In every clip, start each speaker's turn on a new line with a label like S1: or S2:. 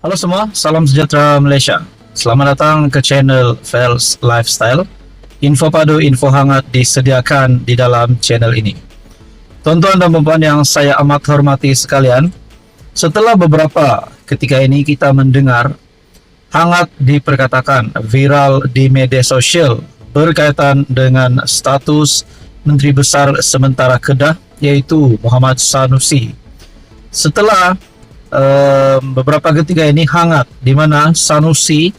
S1: Halo semua, salam sejahtera Malaysia. Selamat datang ke channel Fels Lifestyle. Info padu, info hangat disediakan di dalam channel ini. Tuan-tuan dan puan yang saya amat hormati sekalian, setelah beberapa ketika ini kita mendengar hangat diperkatakan viral di media sosial berkaitan dengan status Menteri Besar sementara Kedah, yaitu Muhammad Sanusi. Setelah beberapa ketika ini hangat, di mana Sanusi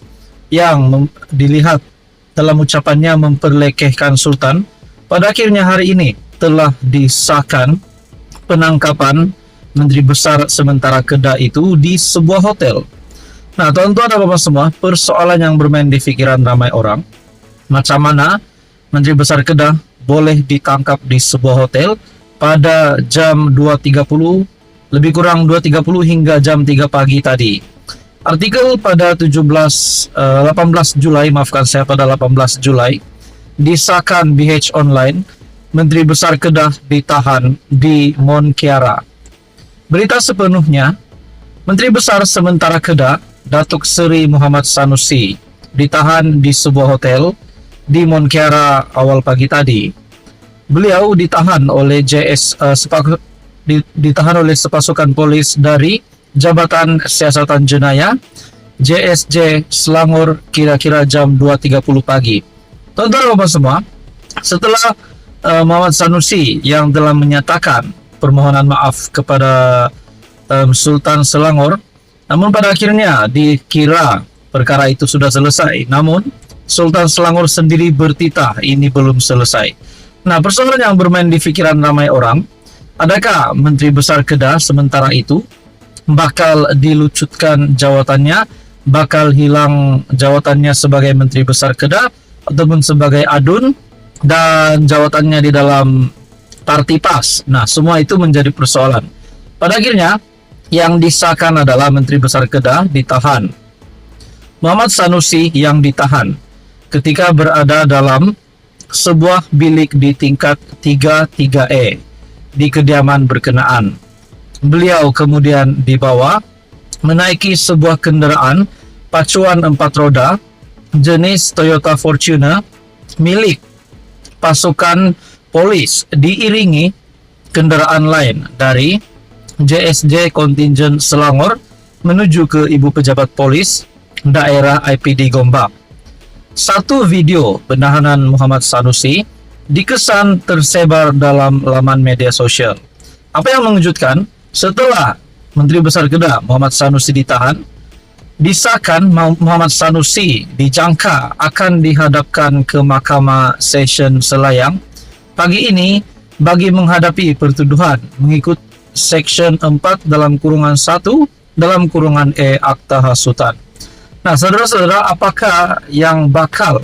S1: yang dilihat dalam ucapannya memperlekehkan Sultan, pada akhirnya hari ini telah disahkan penangkapan Menteri Besar sementara Kedah itu di sebuah hotel. Nah, tuan-tuan dan puan semua, persoalan yang bermain di pikiran ramai orang, macam mana Menteri Besar Kedah boleh ditangkap di sebuah hotel pada jam 2.30, lebih kurang 2.30 hingga jam 3 pagi tadi. Artikel pada 18 Julai, maafkan saya, pada 18 Julai disahkan BH Online, Menteri Besar Kedah ditahan di Mont Kiara. Berita sepenuhnya, Menteri Besar sementara Kedah, Datuk Seri Muhammad Sanusi, ditahan di sebuah hotel di Mont Kiara awal pagi tadi. Beliau ditahan oleh ditahan oleh sepasukan polis dari Jabatan Siasatan Jenayah JSJ Selangor kira-kira jam 2.30 pagi. Tuan-tuan dan semua, setelah Muhammad Sanusi yang telah menyatakan permohonan maaf kepada Sultan Selangor, namun pada akhirnya dikira perkara itu sudah selesai, namun Sultan Selangor sendiri bertitah ini belum selesai. Nah, persoalan yang bermain di pikiran ramai orang, adakah Menteri Besar Kedah sementara itu bakal dilucutkan jawatannya, bakal hilang jawatannya sebagai Menteri Besar Kedah ataupun sebagai adun dan jawatannya di dalam Tartipas? Nah, semua itu menjadi persoalan. Pada akhirnya yang disahkan adalah Menteri Besar Kedah ditahan. Muhammad Sanusi yang ditahan ketika berada dalam sebuah bilik di tingkat 33E di kediaman berkenaan. Beliau kemudian dibawa menaiki sebuah kenderaan pacuan 4 roda jenis Toyota Fortuner milik pasukan polis, diiringi kenderaan lain dari JSJ Kontingen Selangor menuju ke Ibu Pejabat Polis Daerah IPD Gombak. Satu video penahanan Muhammad Sanusi dikesan tersebar dalam laman media sosial. Apa yang mengejutkan, setelah Menteri Besar Kedah Muhammad Sanusi ditahan, disahkan Muhammad Sanusi dijangka akan dihadapkan ke Mahkamah Session Selayang pagi ini bagi menghadapi pertuduhan mengikut Seksyen 4 dalam kurungan 1 dalam kurungan E Akta Hasutan. Nah, saudara-saudara, apakah yang bakal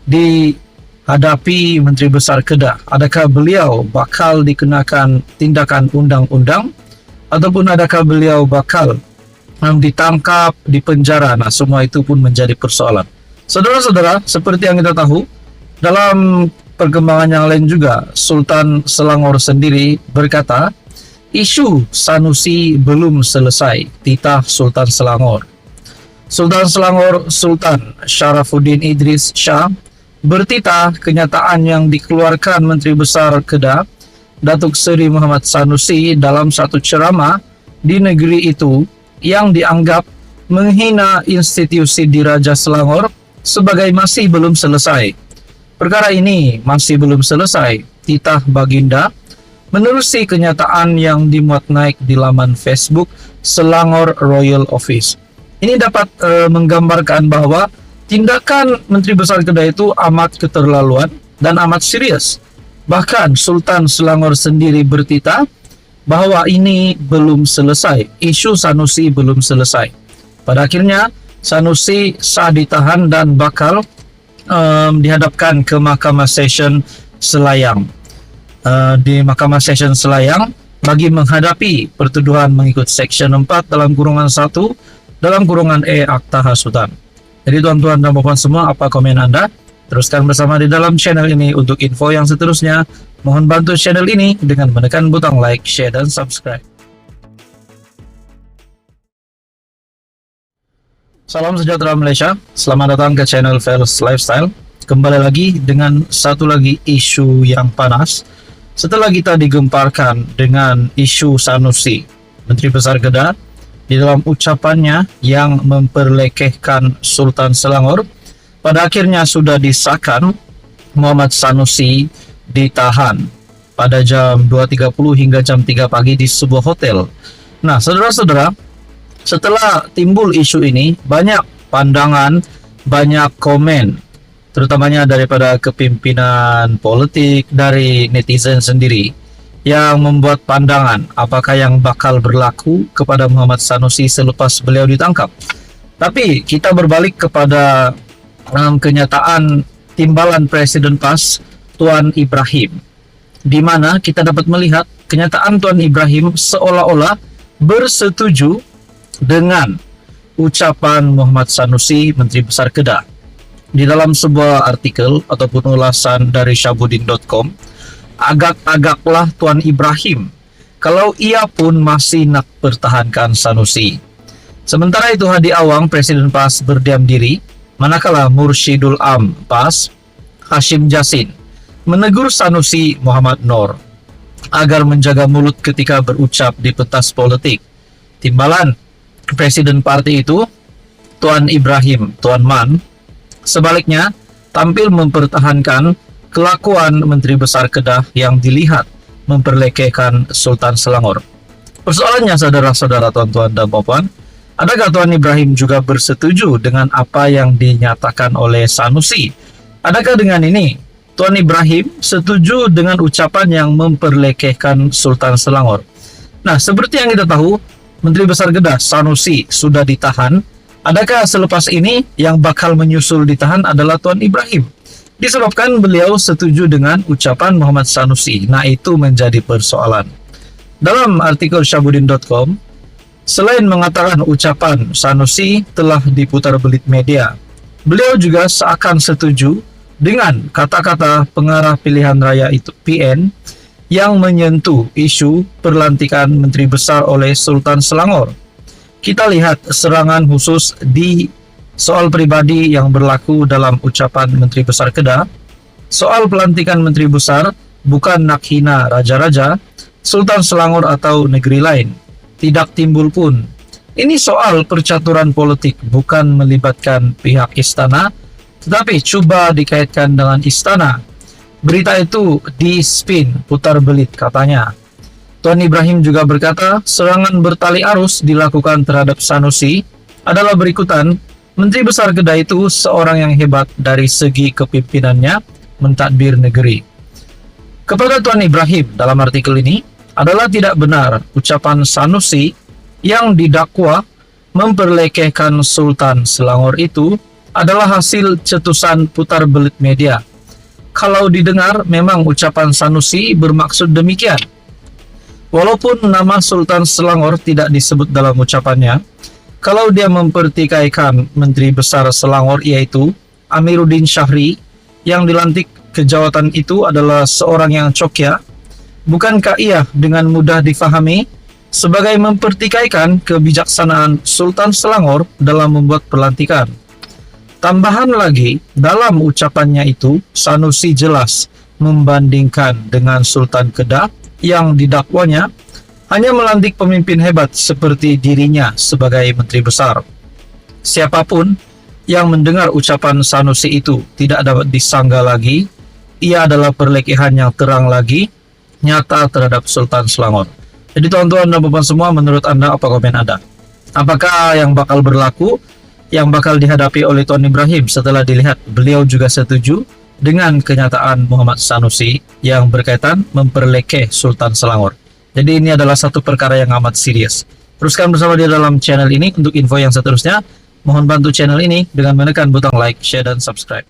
S1: dihadapi Menteri Besar Kedah? Adakah beliau bakal dikenakan tindakan undang-undang ataupun adakah beliau bakal ditangkap, dipenjara? Nah, semua itu pun menjadi persoalan. Saudara-saudara, seperti yang kita tahu, dalam perkembangan yang lain juga, Sultan Selangor sendiri berkata, isu Sanusi belum selesai, titah Sultan Selangor. Sultan Selangor Sultan Syarafuddin Idris Shah bertitah kenyataan yang dikeluarkan Menteri Besar Kedah Datuk Seri Muhammad Sanusi dalam satu ceramah di negeri itu yang dianggap menghina institusi Diraja Selangor sebagai masih belum selesai. Perkara ini masih belum selesai, titah Baginda menerusi kenyataan yang dimuat naik di laman Facebook Selangor Royal Office. Ini dapat menggambarkan bahwa tindakan Menteri Besar Kedah itu amat keterlaluan dan amat serius. Bahkan Sultan Selangor sendiri bertitah bahwa ini belum selesai, isu Sanusi belum selesai. Pada akhirnya Sanusi sah ditahan dan bakal dihadapkan ke Mahkamah Session Selayang. Di Mahkamah Session Selayang bagi menghadapi pertuduhan mengikut Seksyen 4 dalam kurungan 1 dalam kurungan E Akta Hasutan. Jadi tuan-tuan dan puan semua, apa komen Anda? Teruskan bersama di dalam channel ini untuk info yang seterusnya. Mohon bantu channel ini dengan menekan butang like, share, dan subscribe. Salam sejahtera Malaysia, selamat datang ke channel Fels Lifestyle. Kembali lagi dengan satu lagi isu yang panas. Setelah kita digemparkan dengan isu Sanusi, Menteri Besar Kedah, di dalam ucapannya yang memperlekehkan Sultan Selangor, pada akhirnya sudah disahkan Muhammad Sanusi ditahan pada jam 2.30 hingga jam 3 pagi di sebuah hotel. Nah, saudara-saudara, setelah timbul isu ini, banyak pandangan, banyak komen, terutamanya daripada kepimpinan politik, dari netizen sendiri, yang membuat pandangan apakah yang bakal berlaku kepada Muhammad Sanusi selepas beliau ditangkap. Tapi kita berbalik kepada kenyataan timbalan Presiden PAS, Tuan Ibrahim, di mana kita dapat melihat kenyataan Tuan Ibrahim seolah-olah bersetuju dengan ucapan Muhammad Sanusi, Menteri Besar Kedah. Di dalam sebuah artikel ataupun ulasan dari Syahbudin.com, agak-agaklah Tuan Ibrahim kalau ia pun masih nak pertahankan Sanusi. Sementara itu Hadi Awang, Presiden PAS, berdiam diri, manakala Mursyidul Am PAS, Hashim Jasin, menegur Sanusi Muhammad Noor agar menjaga mulut ketika berucap di pentas politik. Timbalan Presiden parti itu, Tuan Ibrahim, Tuan Man, sebaliknya tampil mempertahankan kelakuan Menteri Besar Kedah yang dilihat memperlekehkan Sultan Selangor. Persoalannya, saudara-saudara, tuan-tuan dan puan, adakah Tuan Ibrahim juga bersetuju dengan apa yang dinyatakan oleh Sanusi? Adakah dengan ini Tuan Ibrahim setuju dengan ucapan yang memperlekehkan Sultan Selangor? Nah, seperti yang kita tahu, Menteri Besar Kedah Sanusi sudah ditahan. Adakah selepas ini yang bakal menyusul ditahan adalah Tuan Ibrahim? Disebabkan beliau setuju dengan ucapan Muhammad Sanusi. Nah, itu menjadi persoalan. Dalam artikel Syahbudin.com, selain mengatakan ucapan Sanusi telah diputar belit media, beliau juga seakan setuju dengan kata-kata pengarah pilihan raya itu PN yang menyentuh isu perlantikan Menteri Besar oleh Sultan Selangor. Kita lihat serangan khusus di soal pribadi yang berlaku dalam ucapan Menteri Besar Kedah. Soal pelantikan Menteri Besar bukan nak hina raja-raja, Sultan Selangor atau negeri lain. Tidak timbul pun. Ini soal percaturan politik, bukan melibatkan pihak istana, tetapi coba dikaitkan dengan istana. Berita itu di-spin, putar belit katanya. Tuan Ibrahim juga berkata, serangan bertali arus dilakukan terhadap Sanusi adalah berikutan. Menteri Besar Kedah itu seorang yang hebat dari segi kepimpinannya mentadbir negeri. Kepada Tuan Ibrahim dalam artikel ini, adalah tidak benar ucapan Sanusi yang didakwa memperlekehkan Sultan Selangor itu adalah hasil cetusan putar belit media. Kalau didengar, memang ucapan Sanusi bermaksud demikian. Walaupun nama Sultan Selangor tidak disebut dalam ucapannya, kalau dia mempertikaikan Menteri Besar Selangor yaitu Amiruddin Syahri yang dilantik ke jawatan itu adalah seorang yang cokya, bukankah ia dengan mudah difahami sebagai mempertikaikan kebijaksanaan Sultan Selangor dalam membuat pelantikan? Tambahan lagi, dalam ucapannya itu, Sanusi jelas membandingkan dengan Sultan Kedah yang didakwanya hanya melantik pemimpin hebat seperti dirinya sebagai Menteri Besar. Siapapun yang mendengar ucapan Sanusi itu tidak dapat disangga lagi, ia adalah perlekehan yang terang lagi, nyata terhadap Sultan Selangor. Jadi tuan-tuan dan puan semua, menurut Anda apa komen Anda? Apakah yang bakal berlaku, yang bakal dihadapi oleh Tuan Ibrahim setelah dilihat beliau juga setuju dengan kenyataan Muhammad Sanusi yang berkaitan memperlekeh Sultan Selangor? Jadi ini adalah satu perkara yang amat serius. Teruskan bersama dia dalam channel ini untuk info yang seterusnya. Mohon bantu channel ini dengan menekan butang like, share, dan subscribe.